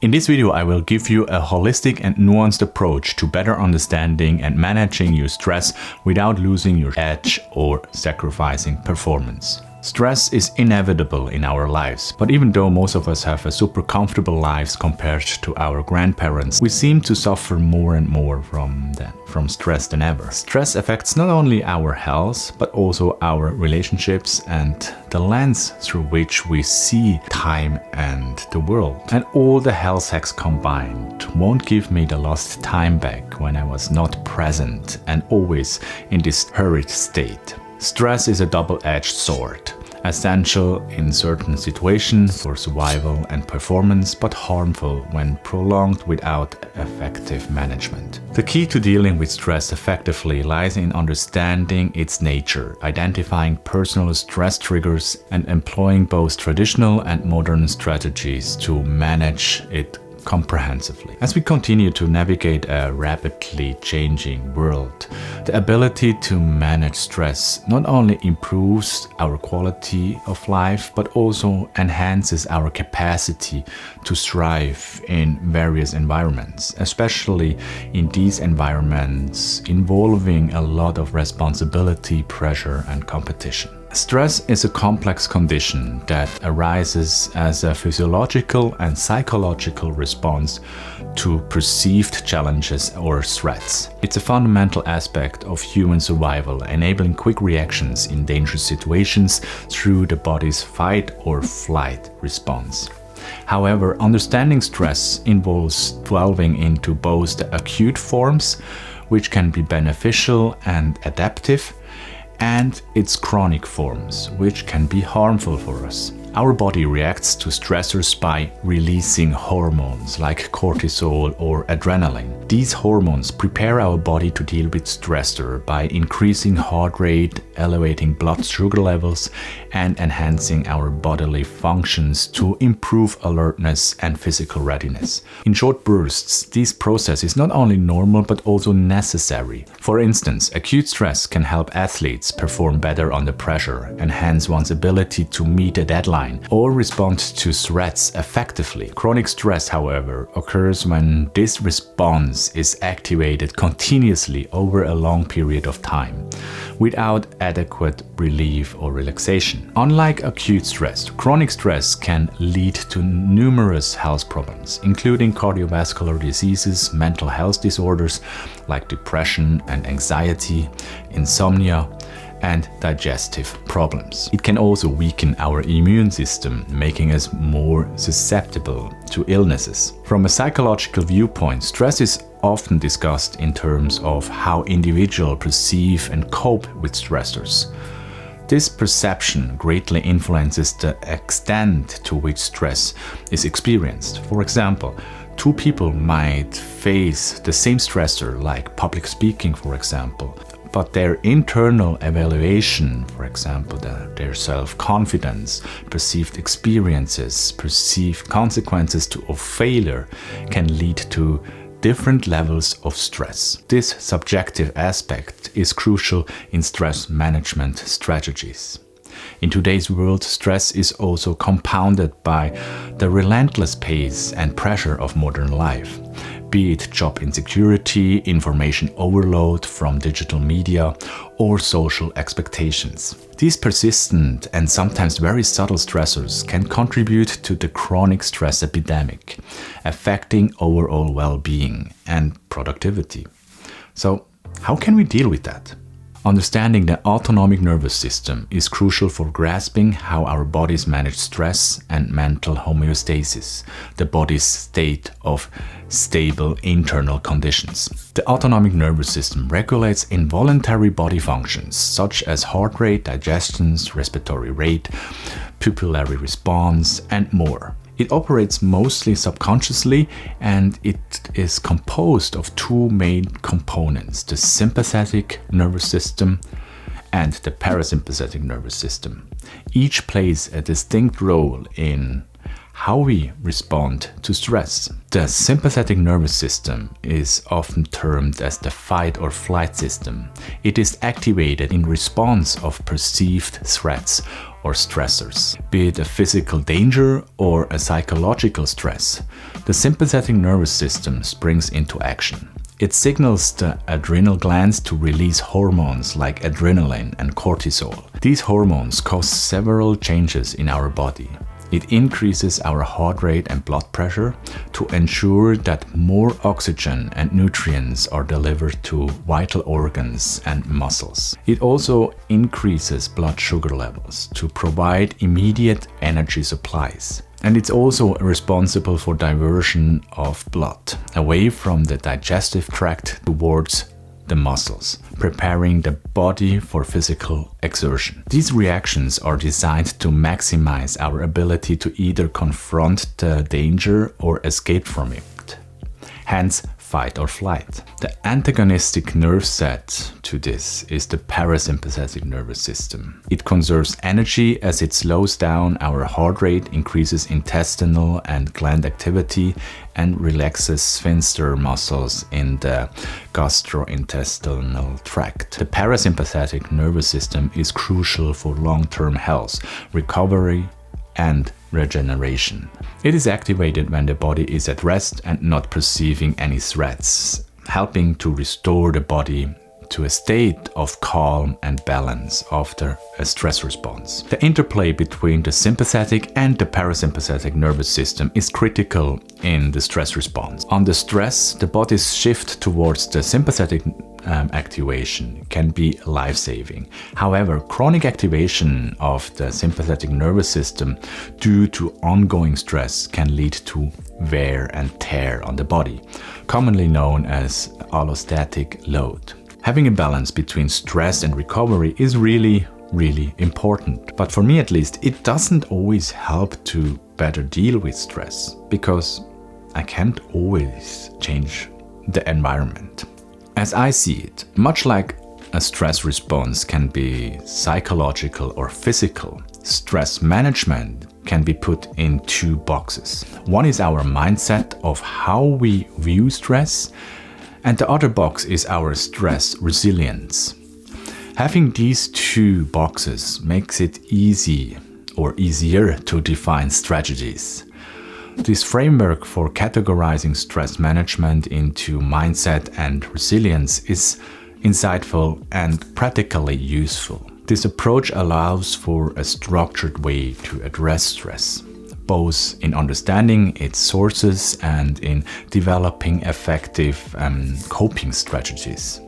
In this video, I will give you a holistic and nuanced approach to better understanding and managing your stress without losing your edge or sacrificing performance. Stress is inevitable in our lives, but even though most of us have a super comfortable lives compared to our grandparents, we seem to suffer more and more from stress than ever. Stress affects not only our health, but also our relationships and the lens through which we see time and the world. And all the health hacks combined won't give me the lost time back when I was not present and always in this hurried state. Stress is a double-edged sword, essential in certain situations for survival and performance, but harmful when prolonged without effective management. The key to dealing with stress effectively lies in understanding its nature, identifying personal stress triggers, and employing both traditional and modern strategies to manage it comprehensively. As we continue to navigate a rapidly changing world, the ability to manage stress not only improves our quality of life, but also enhances our capacity to thrive in various environments, especially in these environments involving a lot of responsibility, pressure, and competition. Stress is a complex condition that arises as a physiological and psychological response to perceived challenges or threats. It's a fundamental aspect of human survival, enabling quick reactions in dangerous situations through the body's fight or flight response. However, understanding stress involves delving into both the acute forms, which can be beneficial and adaptive, and its chronic forms, which can be harmful for us. Our body reacts to stressors by releasing hormones like cortisol or adrenaline. These hormones prepare our body to deal with stressor by increasing heart rate, elevating blood sugar levels, and enhancing our bodily functions to improve alertness and physical readiness. In short bursts, this process is not only normal but also necessary. For instance, acute stress can help athletes perform better under pressure, enhance one's ability to meet a deadline, or respond to threats effectively. Chronic stress, however, occurs when this response is activated continuously over a long period of time, without adequate relief or relaxation. Unlike acute stress, chronic stress can lead to numerous health problems, including cardiovascular diseases, mental health disorders like depression and anxiety, insomnia, and digestive problems. It can also weaken our immune system, making us more susceptible to illnesses. From a psychological viewpoint, stress is often discussed in terms of how individuals perceive and cope with stressors. This perception greatly influences the extent to which stress is experienced. For example, two people might face the same stressor, like public speaking, for example, but their internal evaluation, for example, their self-confidence, perceived experiences, perceived consequences of failure, can lead to different levels of stress. This subjective aspect is crucial in stress management strategies. In today's world, stress is also compounded by the relentless pace and pressure of modern life, be it job insecurity, information overload from digital media, or social expectations. These persistent and sometimes very subtle stressors can contribute to the chronic stress epidemic, affecting overall well-being and productivity. So, how can we deal with that? Understanding the autonomic nervous system is crucial for grasping how our bodies manage stress and mental homeostasis, the body's state of stable internal conditions. The autonomic nervous system regulates involuntary body functions such as heart rate, digestion, respiratory rate, pupillary response, and more. It operates mostly subconsciously, and it is composed of two main components: the sympathetic nervous system and the parasympathetic nervous system. Each plays a distinct role in how we respond to stress. The sympathetic nervous system is often termed as the fight or flight system. It is activated in response of perceived threats or stressors, be it a physical danger or a psychological stress. The sympathetic nervous system springs into action. It signals the adrenal glands to release hormones like adrenaline and cortisol. These hormones cause several changes in our body. It increases our heart rate and blood pressure to ensure that more oxygen and nutrients are delivered to vital organs and muscles. It also increases blood sugar levels to provide immediate energy supplies. And it's also responsible for diversion of blood away from the digestive tract towards the muscles, preparing the body for physical exertion. These reactions are designed to maximize our ability to either confront the danger or escape from it. Hence, fight or flight. The antagonistic nerve set to this is the parasympathetic nervous system. It conserves energy as it slows down our heart rate, increases intestinal and gland activity, and relaxes sphincter muscles in the gastrointestinal tract. The parasympathetic nervous system is crucial for long-term health, recovery, and regeneration. It is activated when the body is at rest and not perceiving any threats, helping to restore the body to a state of calm and balance after a stress response. The interplay between the sympathetic and the parasympathetic nervous system is critical in the stress response. Under stress, the body's shift towards the sympathetic activation can be life-saving. However, chronic activation of the sympathetic nervous system due to ongoing stress can lead to wear and tear on the body, commonly known as allostatic load. Having a balance between stress and recovery is really important. But for me at least, it doesn't always help to better deal with stress, because I can't always change the environment. As I see it, much like a stress response can be psychological or physical, stress management can be put in two boxes. One is our mindset of how we view stress, and the other box is our stress resilience. Having these two boxes makes it easier to define strategies. This framework for categorizing stress management into mindset and resilience is insightful and practically useful. This approach allows for a structured way to address stress, both in understanding its sources and in developing effective coping strategies.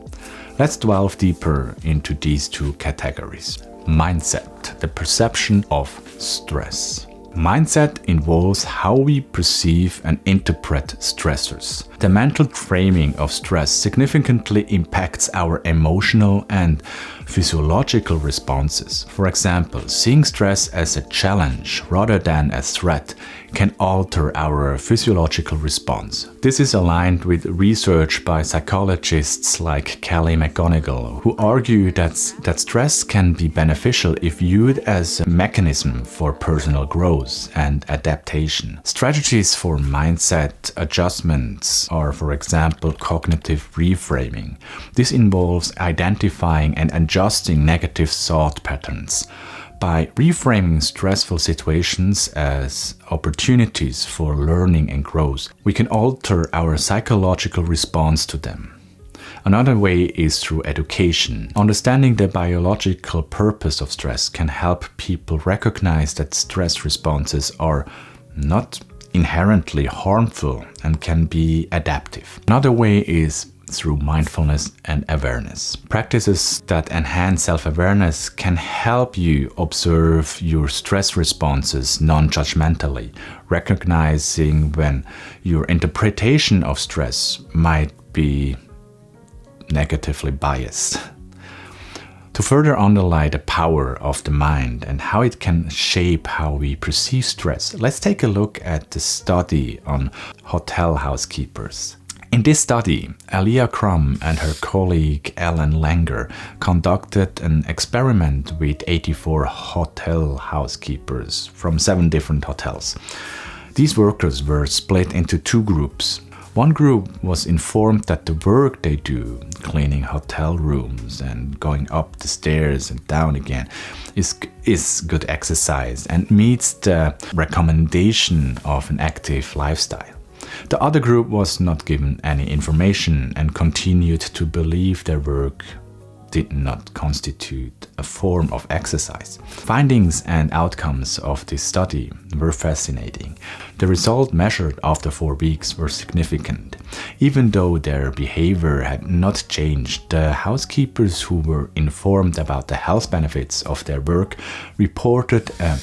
Let's delve deeper into these two categories. Mindset, the perception of stress. Mindset involves how we perceive and interpret stressors. The mental framing of stress significantly impacts our emotional and physiological responses. For example, seeing stress as a challenge rather than a threat can alter our physiological response. This is aligned with research by psychologists like Kelly McGonigal, who argue that stress can be beneficial if viewed as a mechanism for personal growth and adaptation. Strategies for mindset adjustments are, for example, cognitive reframing. This involves identifying and adjusting negative thought patterns. By reframing stressful situations as opportunities for learning and growth, we can alter our psychological response to them. Another way is through education. Understanding the biological purpose of stress can help people recognize that stress responses are not inherently harmful and can be adaptive. Another way is through mindfulness and awareness. Practices that enhance self-awareness can help you observe your stress responses non-judgmentally, recognizing when your interpretation of stress might be negatively biased. To further underline the power of the mind and how it can shape how we perceive stress, let's take a look at the study on hotel housekeepers. In this study, Alia Crum and her colleague Ellen Langer conducted an experiment with 84 hotel housekeepers from 7 different hotels. These workers were split into 2 groups. One group was informed that the work they do, cleaning hotel rooms and going up the stairs and down again, is good exercise and meets the recommendation of an active lifestyle. The other group was not given any information and continued to believe their work did not constitute a form of exercise. Findings and outcomes of this study were fascinating. The result measured after 4 weeks were significant. Even though their behavior had not changed, the housekeepers who were informed about the health benefits of their work reported a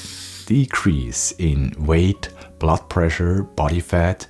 decrease in weight, blood pressure, body fat,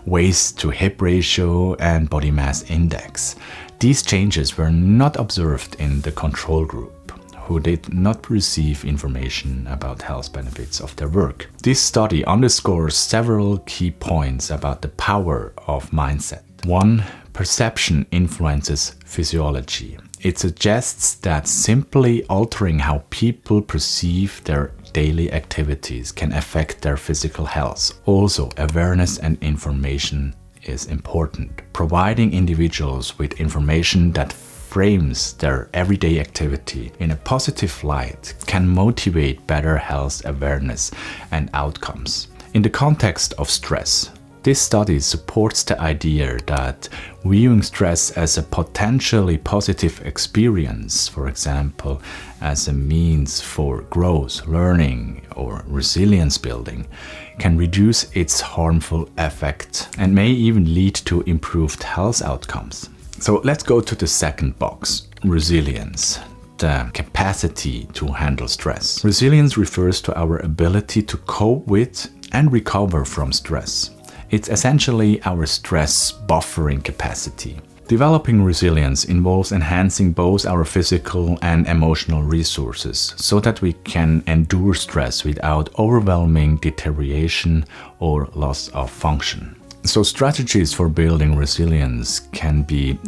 waist to hip ratio, and body mass index. These changes were not observed in the control group, who did not receive information about health benefits of their work. This study underscores several key points about the power of mindset. 1. Perception influences physiology. It suggests that simply altering how people perceive their daily activities can affect their physical health. Also, awareness and information is important. Providing individuals with information that frames their everyday activity in a positive light can motivate better health awareness and outcomes. In the context of stress, this study supports the idea that viewing stress as a potentially positive experience, for example, as a means for growth, learning, or resilience building, can reduce its harmful effect and may even lead to improved health outcomes. So let's go to the second box, resilience. The capacity to handle stress. Resilience refers to our ability to cope with and recover from stress. It's essentially our stress buffering capacity. Developing resilience involves enhancing both our physical and emotional resources so that we can endure stress without overwhelming deterioration or loss of function. So strategies for building resilience can be,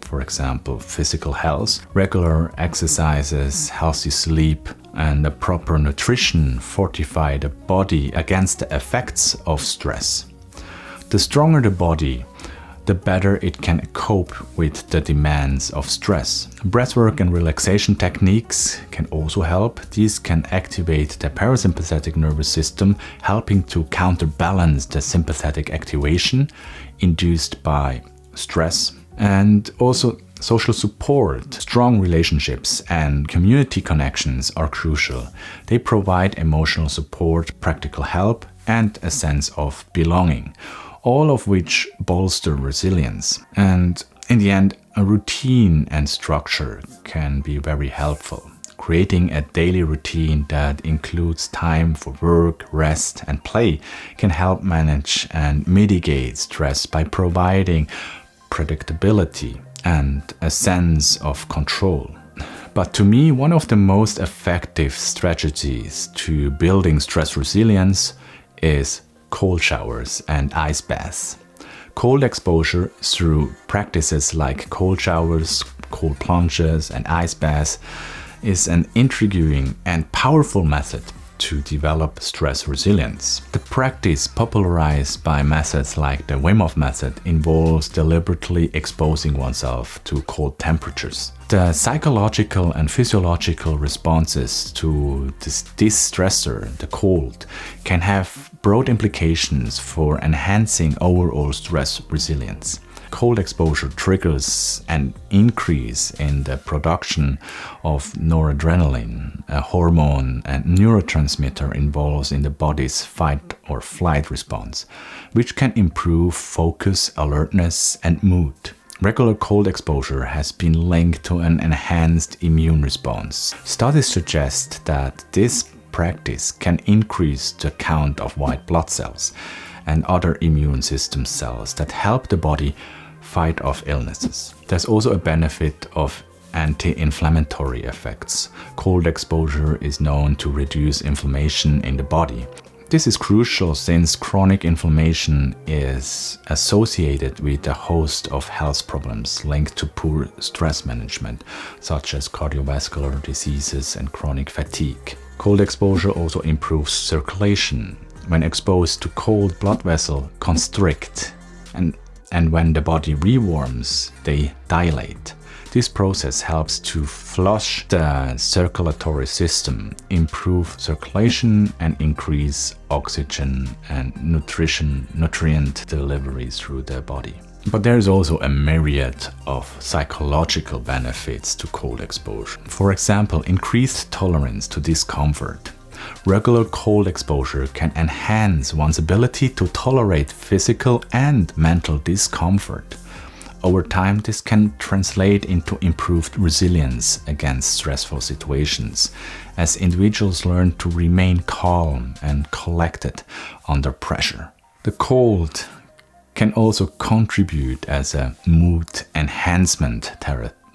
for example, physical health, regular exercises, healthy sleep, and a proper nutrition fortify the body against the effects of stress. The stronger the body, the better it can cope with the demands of stress. Breathwork and relaxation techniques can also help. These can activate the parasympathetic nervous system, helping to counterbalance the sympathetic activation induced by stress. And also social support, strong relationships, and community connections are crucial. They provide emotional support, practical help, and a sense of belonging, all of which bolster resilience. And in the end, a routine and structure can be very helpful. Creating a daily routine that includes time for work, rest, and play can help manage and mitigate stress by providing predictability and a sense of control. But to me, one of the most effective strategies to building stress resilience is cold showers and ice baths. Cold exposure through practices like cold showers, cold plunges, and ice baths is an intriguing and powerful method to develop stress resilience. The practice, popularized by methods like the Wim Hof method, involves deliberately exposing oneself to cold temperatures. The psychological and physiological responses to this stressor, the cold, can have broad implications for enhancing overall stress resilience. Cold exposure triggers an increase in the production of noradrenaline, a hormone and neurotransmitter involved in the body's fight or flight response, which can improve focus, alertness, and mood. Regular cold exposure has been linked to an enhanced immune response. Studies suggest that this practice can increase the count of white blood cells and other immune system cells that help the body fight off illnesses. There's also a benefit of anti-inflammatory effects. Cold exposure is known to reduce inflammation in the body. This is crucial since chronic inflammation is associated with a host of health problems linked to poor stress management, such as cardiovascular diseases and chronic fatigue. Cold exposure also improves circulation. When exposed to cold, blood vessels constrict and when the body rewarms, they dilate. This process helps to flush the circulatory system, improve circulation, and increase oxygen and nutrient delivery through the body. But there is also a myriad of psychological benefits to cold exposure. For example, increased tolerance to discomfort. Regular cold exposure can enhance one's ability to tolerate physical and mental discomfort. Over time, this can translate into improved resilience against stressful situations, as individuals learn to remain calm and collected under pressure. The cold can also contribute as a mood enhancement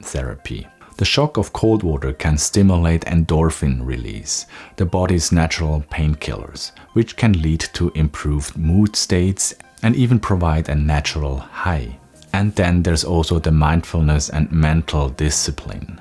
therapy. The shock of cold water can stimulate endorphin release, the body's natural painkillers, which can lead to improved mood states and even provide a natural high. And then there's also the mindfulness and mental discipline.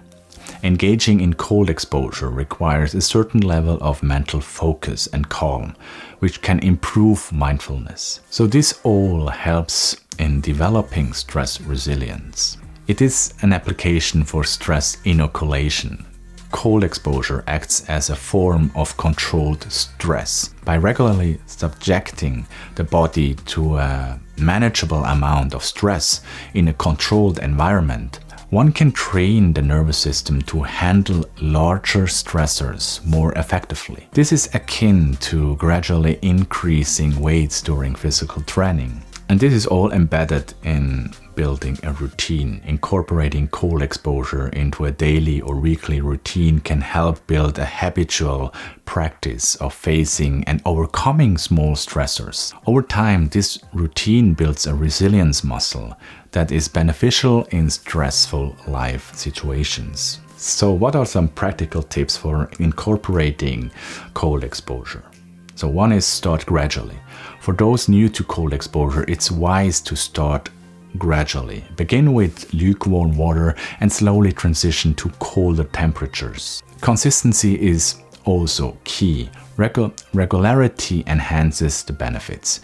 Engaging in cold exposure requires a certain level of mental focus and calm, which can improve mindfulness. So this all helps in developing stress resilience. It is an application for stress inoculation. Cold exposure acts as a form of controlled stress. By regularly subjecting the body to a manageable amount of stress in a controlled environment, one can train the nervous system to handle larger stressors more effectively. This is akin to gradually increasing weights during physical training. And this is all embedded in building a routine. Incorporating cold exposure into a daily or weekly routine can help build a habitual practice of facing and overcoming small stressors. Over time, this routine builds a resilience muscle that is beneficial in stressful life situations. So what are some practical tips for incorporating cold exposure? So one is start gradually. For those new to cold exposure, it's wise to start gradually. Begin with lukewarm water and slowly transition to colder temperatures. Consistency is also key. Regularity enhances the benefits.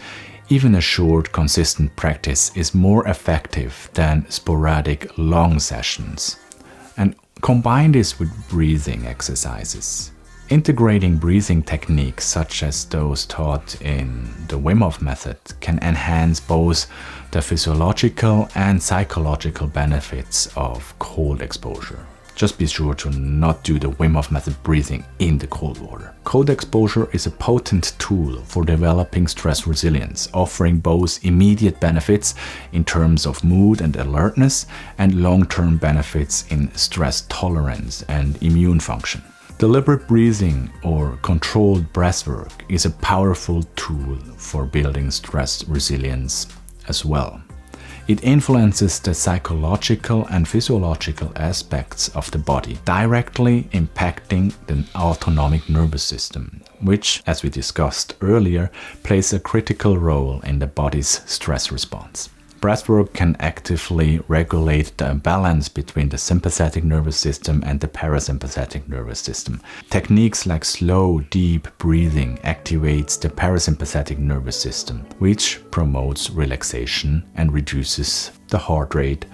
Even a short, consistent practice is more effective than sporadic, long sessions. And combine this with breathing exercises. Integrating breathing techniques such as those taught in the Wim Hof method can enhance both the physiological and psychological benefits of cold exposure. Just be sure to not do the Wim Hof method breathing in the cold water. Cold exposure is a potent tool for developing stress resilience, offering both immediate benefits in terms of mood and alertness and long-term benefits in stress tolerance and immune function. Deliberate breathing or controlled breathwork is a powerful tool for building stress resilience as well. It influences the psychological and physiological aspects of the body, directly impacting the autonomic nervous system, which, as we discussed earlier, plays a critical role in the body's stress response. Breathwork can actively regulate the imbalance between the sympathetic nervous system and the parasympathetic nervous system. Techniques like slow, deep breathing activates the parasympathetic nervous system, which promotes relaxation and reduces the heart rate,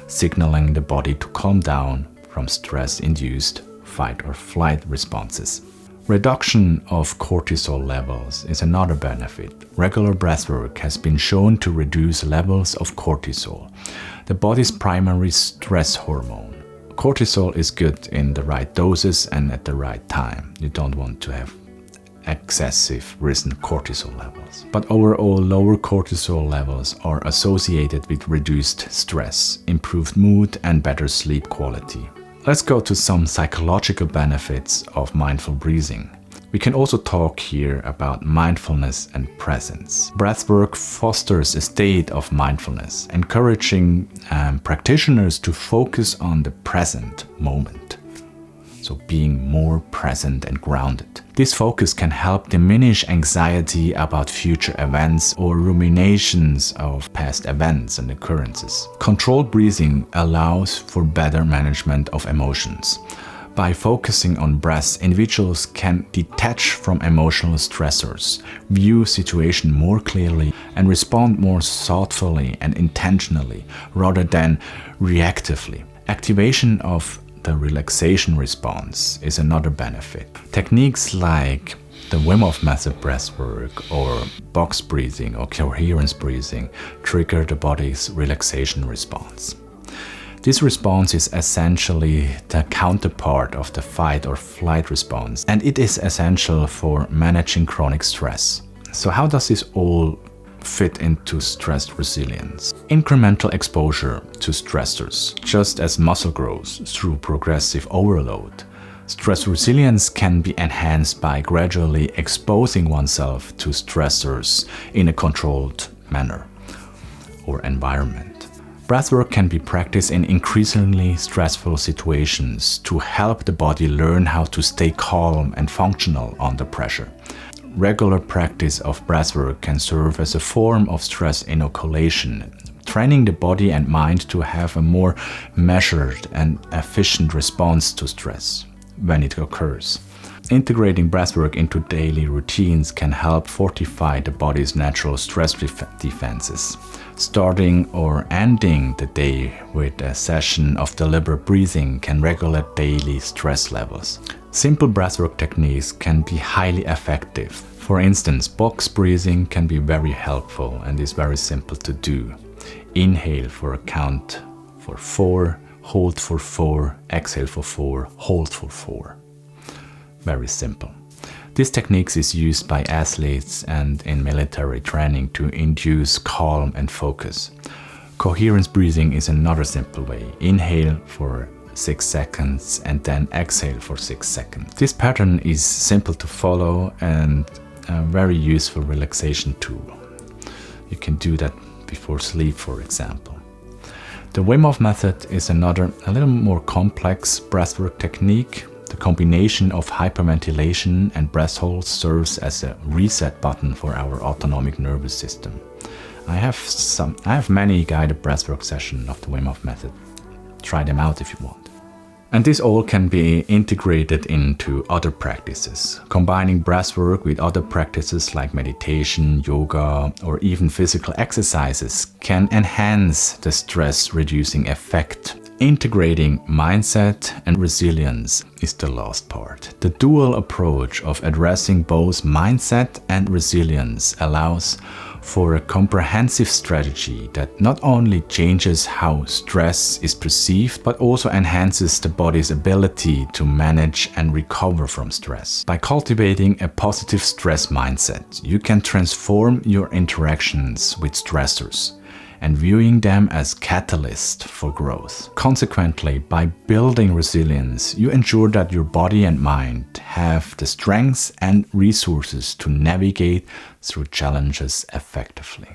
signaling the body to calm down from stress-induced fight or flight responses. Reduction of cortisol levels is another benefit. Regular breathwork has been shown to reduce levels of cortisol, the body's primary stress hormone. Cortisol is good in the right doses and at the right time. You don't want to have excessive risen cortisol levels. But overall, lower cortisol levels are associated with reduced stress, improved mood, and better sleep quality. Let's go to some psychological benefits of mindful breathing. We can also talk here about mindfulness and presence. Breathwork fosters a state of mindfulness, encouraging practitioners to focus on the present moment. So being more present and grounded. This focus can help diminish anxiety about future events or ruminations of past events and occurrences. Controlled breathing allows for better management of emotions. By focusing on breath, individuals can detach from emotional stressors, view situation more clearly, and respond more thoughtfully and intentionally rather than reactively. Activation of the relaxation response is another benefit. Techniques like the Wim Hof method breathwork or box breathing or coherence breathing trigger the body's relaxation response. This response is essentially the counterpart of the fight or flight response, and it is essential for managing chronic stress. So how does this all fit into stress resilience? Incremental exposure to stressors, just as muscle grows through progressive overload. Stress resilience can be enhanced by gradually exposing oneself to stressors in a controlled manner or environment. Breathwork can be practiced in increasingly stressful situations to help the body learn how to stay calm and functional under pressure. Regular practice of breathwork can serve as a form of stress inoculation, training the body and mind to have a more measured and efficient response to stress when it occurs. Integrating breathwork into daily routines can help fortify the body's natural stress defenses. Starting or ending the day with a session of deliberate breathing can regulate daily stress levels. Simple breathwork techniques can be highly effective. For instance, box breathing can be very helpful and is very simple to do. Inhale for a count for 4, hold for 4, exhale for 4, hold for 4. Very simple. This technique is used by athletes and in military training to induce calm and focus. Coherence breathing is another simple way. Inhale for 6 seconds and then exhale for 6 seconds. This pattern is simple to follow and a very useful relaxation tool. You can do that before sleep, for example. The Wim Hof method is another, a little more complex breathwork technique. The combination of hyperventilation and breath holds serves as a reset button for our autonomic nervous system. I have many guided breathwork sessions of the Wim Hof method. Try them out if you want. And this all can be integrated into other practices. Combining breathwork with other practices like meditation, yoga, or even physical exercises can enhance the stress-reducing effect. Integrating mindset and resilience is the last part. The dual approach of addressing both mindset and resilience allows for a comprehensive strategy that not only changes how stress is perceived, but also enhances the body's ability to manage and recover from stress. By cultivating a positive stress mindset, you can transform your interactions with stressors and viewing them as catalysts for growth. Consequently, by building resilience, you ensure that your body and mind have the strengths and resources to navigate through challenges effectively.